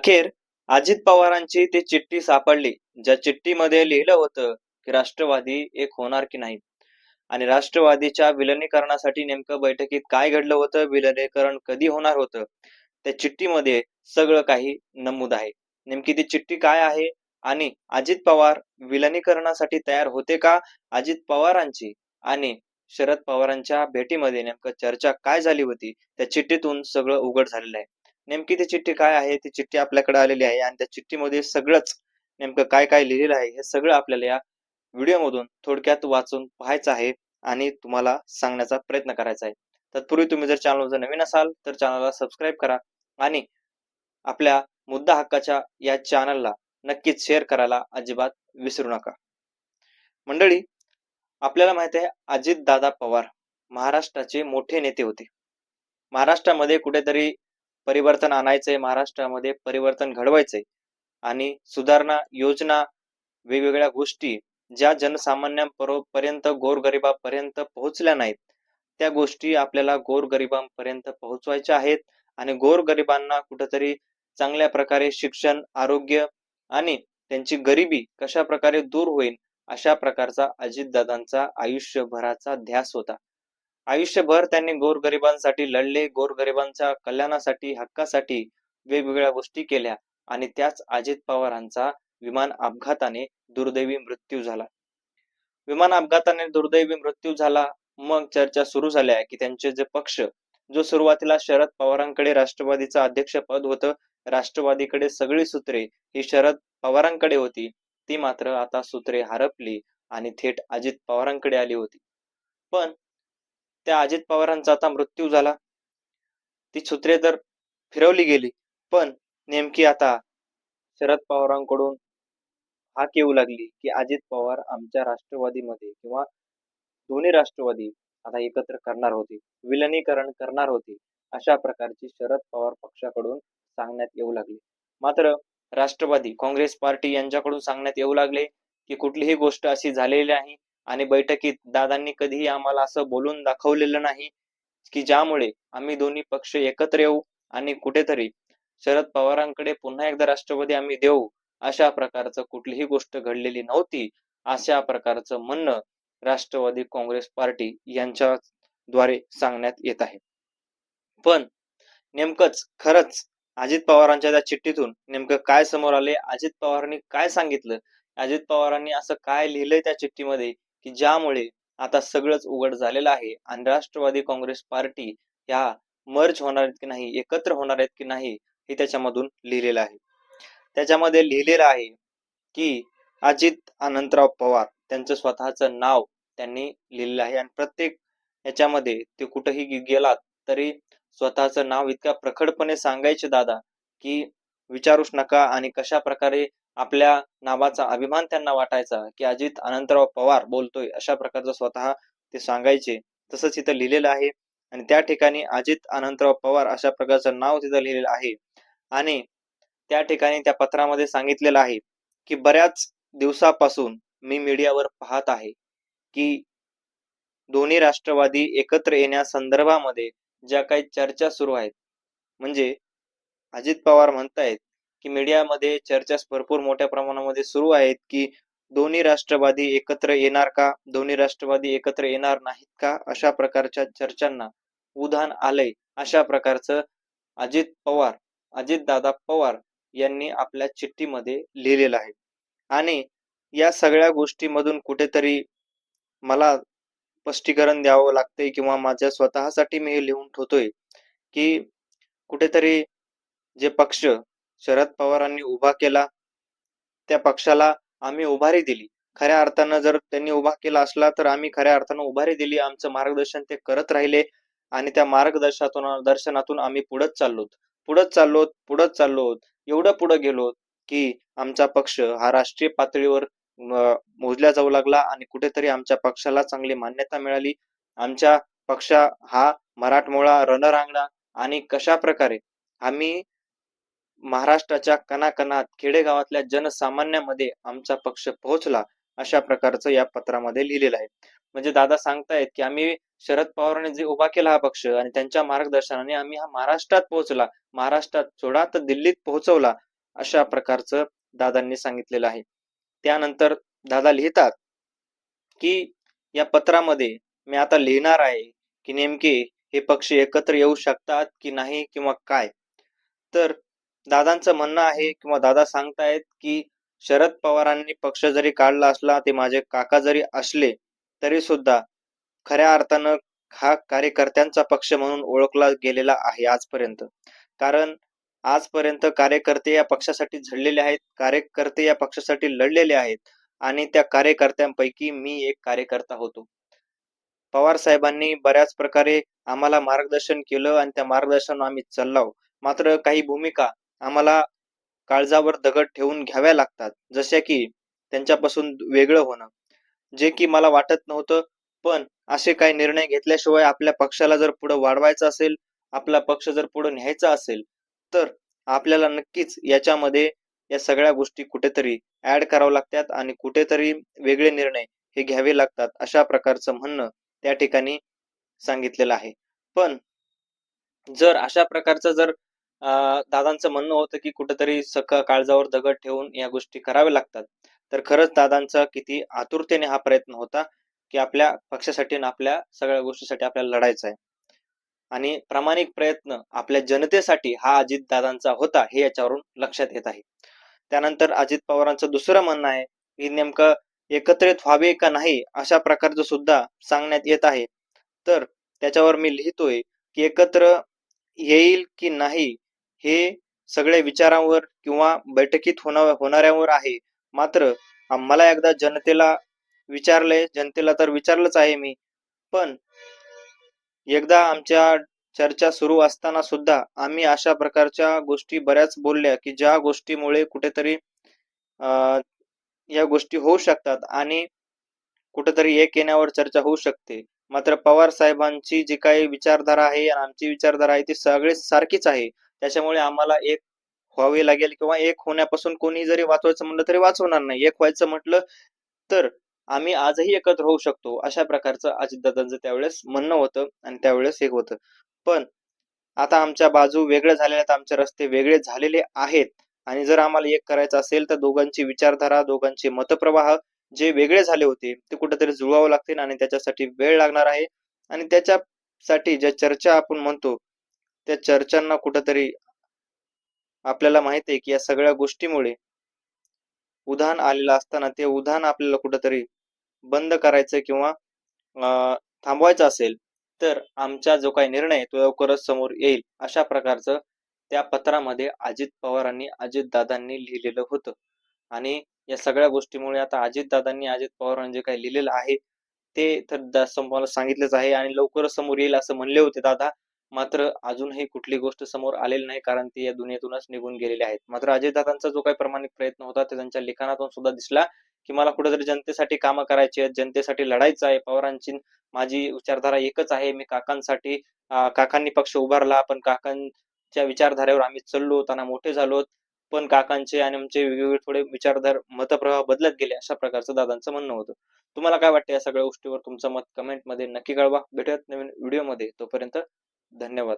अखेर अजित पवारांची ती चिठ्ठी सापडली, ज्या चिठ्ठीमध्ये लिहिलं होतं की राष्ट्रवादी एक होणार की नाही आणि राष्ट्रवादीच्या विलिनीकरणासाठी नेमकं बैठकीत काय घडलं होतं, विलिनीकरण कधी होणार होतं, त्या चिठ्ठीमध्ये सगळं काही नमूद आहे. नेमकी ती चिठ्ठी काय आहे आणि अजित पवार विलिनीकरणासाठी तयार होते का? अजित पवारांची आणि शरद पवारांच्या भेटीमध्ये नेमकं चर्चा काय झाली होती? त्या चिठ्ठीतून सगळं उघड झालेलं आहे. नेमकी ती चिठ्ठी काय आहे? ती चिठ्ठी आपल्याकडे आलेली आहे आणि त्या चिठ्ठीमध्ये सगळंच नेमकं काय काय लिहिलेलं आहे हे सगळं आपल्याला या व्हिडिओमधून थोडक्यात वाचून पाहायचं आहे आणि तुम्हाला सांगण्याचा प्रयत्न करायचा आहे. तत्पूर्वी तुम्ही जर चॅनलवर नवीन असाल तर चॅनलला सबस्क्राईब करा आणि आपल्या मुद्दा हक्काच्या या चॅनलला नक्कीच शेअर करायला अजिबात विसरू नका. मंडळी, आपल्याला माहिती आहे अजितदादा पवार महाराष्ट्राचे मोठे नेते होते. महाराष्ट्रामध्ये कुठेतरी परिवर्तन आणायचंय, महाराष्ट्रामध्ये परिवर्तन घडवायचंय आणि सुधारणा योजना, वेगवेगळ्या गोष्टी ज्या जनसामान्यांपर्यंत गोरगरिबापर्यंत पोहोचल्या नाहीत, त्या गोष्टी आपल्याला गोरगरिबांपर्यंत पोहोचवायच्या आहेत आणि गोरगरिबांना कुठेतरी चांगल्या प्रकारे शिक्षण, आरोग्य आणि त्यांची गरिबी कशा प्रकारे दूर होईल अशा प्रकारचा अजितदादांचा आयुष्यभराचा ध्यास होता. आयुष्यभर त्यांनी गोरगरिबांसाठी लढले, गोरगरिबांच्या कल्याणासाठी, हक्कासाठी वेगवेगळ्या गोष्टी केल्या आणि त्याच अजित पवारांचा विमान अपघाताने दुर्दैवी मृत्यू झाला. विमान अपघाताने दुर्दैवी मृत्यू झाला. मग चर्चा सुरू झाल्या की त्यांचे जे पक्ष, जो सुरुवातीला शरद पवारांकडे राष्ट्रवादीचं अध्यक्षपद होतं, राष्ट्रवादीकडे सगळी सूत्रे ही शरद पवारांकडे होती, ती मात्र आता सूत्रे हरपली आणि थेट अजित पवारांकडे आली होती. पण त्या अजित पवारांचा आता मृत्यू झाला, ती सूत्रे तर फिरवली गेली, पण नेमकी आता शरद पवारांकडून हाक येऊ लागली की अजित पवार आमच्या राष्ट्रवादीमध्ये किंवा दोन्ही राष्ट्रवादी आता एकत्र करणार होते, विलिनीकरण करणार होते, अशा प्रकारची शरद पवार पक्षाकडून सांगण्यात येऊ लागले. मात्र राष्ट्रवादी काँग्रेस पार्टी यांच्याकडून सांगण्यात येऊ लागले की कुठलीही गोष्ट अशी झालेली नाही आणि बैठकीत दादांनी कधीही आम्हाला असं बोलून दाखवलेलं नाही की ज्यामुळे आम्ही दोन्ही पक्ष एकत्र येऊ आणि कुठेतरी शरद पवारांकडे पुन्हा एकदा राष्ट्रवादी आम्ही देऊ, अशा प्रकारचं कुठलीही गोष्ट घडलेली नव्हती, अशा प्रकारचं म्हणणं राष्ट्रवादी काँग्रेस पार्टी यांच्याद्वारे सांगण्यात येत आहे. पण नेमकंच खरंच अजित पवारांच्या त्या चिठ्ठीतून नेमकं काय समोर आले, अजित पवारांनी काय सांगितलं, अजित पवारांनी असं काय लिहिलंय त्या चिठ्ठीमध्ये की ज्यामुळे आता सगळंच उघड झालेलं आहे आणि राष्ट्रवादी काँग्रेस पार्टी ह्या मर्ज होणार आहेत की नाही, एकत्र होणार आहेत की नाही, हे त्याच्यामधून लिहिलेलं आहे. त्याच्यामध्ये लिहिलेलं आहे की अजित अनंतराव पवार त्यांचं स्वतःचं नाव त्यांनी लिहिलेलं आहे आणि प्रत्येक याच्यामध्ये ते कुठेही गेलात तरी स्वतःचं नाव इतक्या प्रखडपणे सांगायचे दादा की विचारूच नका आणि कशा प्रकारे आपल्या नावाचा अभिमान त्यांना वाटायचा की अजित अनंतराव पवार बोलतोय, अशा प्रकारचं स्वतः ते सांगायचे. तसंच इथं लिहिलेलं आहे आणि त्या ठिकाणी अजित अनंतराव पवार अशा प्रकारचं नाव तिथं लिहिलेलं आहे आणि त्या ठिकाणी त्या पत्रामध्ये सांगितलेलं आहे की बऱ्याच दिवसापासून मी मीडियावर पाहत आहे की दोन्ही राष्ट्रवादी एकत्र येण्यासंदर्भामध्ये ज्या काही चर्चा सुरू आहेत, म्हणजे अजित पवार म्हणतायत की मीडियामध्ये चर्चा भरपूर मोठ्या प्रमाणामध्ये सुरू आहेत की दोन्ही राष्ट्रवादी एकत्र येणार का, दोन्ही राष्ट्रवादी एकत्र येणार नाहीत का, अशा प्रकारच्या चर्चांना उधाण आलंय, अशा प्रकारचं अजितदादा पवार यांनी आपल्या चिठ्ठीमध्ये लिहिलेलं आहे. आणि या सगळ्या गोष्टीमधून कुठेतरी मला स्पष्टीकरण द्यावं लागतंय किंवा माझ्या स्वतःसाठी मी हे लिहून ठेवतोय की कुठेतरी जे पक्ष शरद पवारांनी उभा केला, त्या पक्षाला आम्ही उभारी दिली. खऱ्या अर्थानं जर त्यांनी उभा केला असला तर आम्ही खऱ्या अर्थानं उभारी दिली, आमचं मार्गदर्शन ते करत राहिले आणि त्या दर्शनातून आम्ही पुढत चाललोत, एवढं पुढे गेलो की आमचा पक्ष हा राष्ट्रीय पातळीवर मोजला जाऊ लागला आणि कुठेतरी आमच्या पक्षाला चांगली मान्यता मिळाली. आमच्या पक्ष हा मराठमोळा रणरांगडा आणि कशा प्रकारे आम्ही महाराष्ट्राच्या कणाकणात, खेडेगावातल्या जनसामान्यामध्ये आमचा पक्ष पोहोचला, अशा प्रकारचं या पत्रामध्ये लिहिलेलं आहे. म्हणजे दादा सांगतायत की आम्ही शरद पवारांनी जे उभा केला हा पक्ष आणि त्यांच्या मार्गदर्शनाने आम्ही हा महाराष्ट्रात पोहोचला, महाराष्ट्रात सोडा तर दिल्लीत पोहोचवला अशा प्रकारचं दादांनी सांगितलेलं आहे. त्यानंतर दादा लिहितात की या पत्रामध्ये मी आता लिहिणार आहे की नेमके हे पक्ष एकत्र येऊ शकतात की नाही किंवा काय. तर दादांचं म्हणणं आहे किंवा दादा सांगतायत की शरद पवारांनी पक्ष जरी काढला असला, ते माझे काका जरी असले, तरी सुद्धा खऱ्या अर्थानं हा कार्यकर्त्यांचा पक्ष म्हणून ओळखला गेलेला आहे आजपर्यंत. कारण आजपर्यंत कार्यकर्ते या पक्षासाठी झडलेले आहेत, कार्यकर्ते या पक्षासाठी लढलेले आहेत आणि त्या कार्यकर्त्यांपैकी मी एक कार्यकर्ता होतो. पवार साहेबांनी बऱ्याच प्रकारे आम्हाला मार्गदर्शन केलं आणि त्या मार्गदर्शनावर आम्ही चाललो. मात्र काही भूमिका आम्हाला काळजावर दगड ठेवून घ्याव्या लागतात. जशा की त्यांच्यापासून वेगळं होणं, जे की मला वाटत नव्हतं. पण असे काही निर्णय घेतल्याशिवाय आपल्या पक्षाला जर पुढे वाढवायचं असेल, आपला पक्ष जर पुढे न्यायचा असेल, तर आपल्याला नक्कीच याच्यामध्ये या सगळ्या गोष्टी कुठेतरी ॲड कराव्या लागतात आणि कुठेतरी वेगळे निर्णय हे घ्यावे लागतात. अशा प्रकारचं म्हणणं त्या ठिकाणी सांगितलेलं आहे. पण जर अशा प्रकारचं जर दादांचं म्हणणं होतं की कुठेतरी काळजावर दगड ठेवून या गोष्टी कराव्या लागतात. तर खरंच दादांचा किती आतुरतेने हा प्रयत्न होता की आपल्या पक्षासाठी आणि आपल्या सगळ्या गोष्टीसाठी आपल्याला लढायचं आहे. आणि प्रामाणिक प्रयत्न आपल्या जनतेसाठी हा अजितदादांचा होता, हे याच्यावरून लक्षात येत आहे. त्यानंतर अजित पवारांचं दुसरं म्हणणं आहे की नेमकं एकत्रित व्हावे का नाही अशा प्रकारचं सुद्धा सांगण्यात येत आहे. तर त्याच्यावर मी लिहितोय की एकत्र येईल की नाही हे सगळे विचारांवर किंवा बैठकीत होणाऱ्यावर आहे. मात्र मला एकदा जनतेला तर विचारलंच आहे मी. पण एकदा आमच्या चर्चा सुरू असताना सुद्धा आम्ही अशा प्रकारच्या गोष्टी बऱ्याच बोलल्या की ज्या गोष्टीमुळे कुठेतरी या गोष्टी होऊ शकतात आणि कुठेतरी एक येण्यावर चर्चा होऊ शकते. मात्र पवार साहेबांची जी काही विचारधारा आहे आणि आमची विचारधारा आहे ती सगळी सारखीच आहे. त्याच्यामुळे आम्हाला एक व्हावे लागेल किंवा एक होण्यापासून कोणी जरी वाचवायचं म्हटलं तरी वाचवणार नाही. एक व्हायचं म्हटलं तर आम्ही आजही एकत्र होऊ शकतो. अशा प्रकारचं अजितदादांचं त्यावेळेस म्हणणं होतं आणि त्यावेळेस एक होतं. पण आता आमच्या बाजू वेगळ्या झालेल्या आहेत, आमचे रस्ते वेगळे झालेले आहेत आणि जर आम्हाला एक करायचं असेल तर दोघांची विचारधारा, दोघांचे मतप्रवाह जे वेगळे झाले होते ते कुठेतरी जुळवावं लागतील आणि त्याच्यासाठी वेळ लागणार आहे आणि त्याच्यासाठी ज्या चर्चा आपण म्हणतो त्या चर्चांना कुठेतरी आपल्याला माहिती आहे की या सगळ्या गोष्टीमुळे उधाण आलेलं असताना ते उधाण आपल्याला कुठेतरी बंद करायचं किंवा थांबवायचा असेल तर आमचा जो काही निर्णय तो लवकरच समोर येईल अशा प्रकारचं त्या पत्रामध्ये अजित पवारांनी अजितदादांनी लिहिलेलं होतं. आणि या सगळ्या गोष्टीमुळे आता अजितदादांनी अजित पवारांनी जे काही लिहिलेलं आहे ते तर तुम्हाला सांगितलंच आहे आणि लवकरच समोर येईल असं म्हणले होते दादा. मात्र अजूनही कुठली गोष्ट समोर आलेली नाही कारण ते या दुनियेतूनच निघून गेलेले आहेत. मात्र अजितदादांचा जो काही प्रामाणिक प्रयत्न होता ते त्यांच्या लिखाणातून सुद्धा दिसला की मला कुठेतरी जनतेसाठी कामं करायची आहेत, जनतेसाठी लढायचं आहे. पवारांची माझी विचारधारा एकच आहे. मी काकांसाठी काकांनी पक्ष उभारला पण काकांच्या विचारधारेवर आम्ही चाललो, त्यांना मोठे झालो. पण काकांचे आणि आमचे वेगवेगळे थोडे मतप्रवाह बदलत गेले अशा प्रकारचं दादांचं म्हणणं होतं. तुम्हाला काय वाटतं या सगळ्या गोष्टीवर तुमचं मत कमेंटमध्ये नक्की कळवा. भेटूयात नवीन व्हिडिओमध्ये. तोपर्यंत धन्यवाद.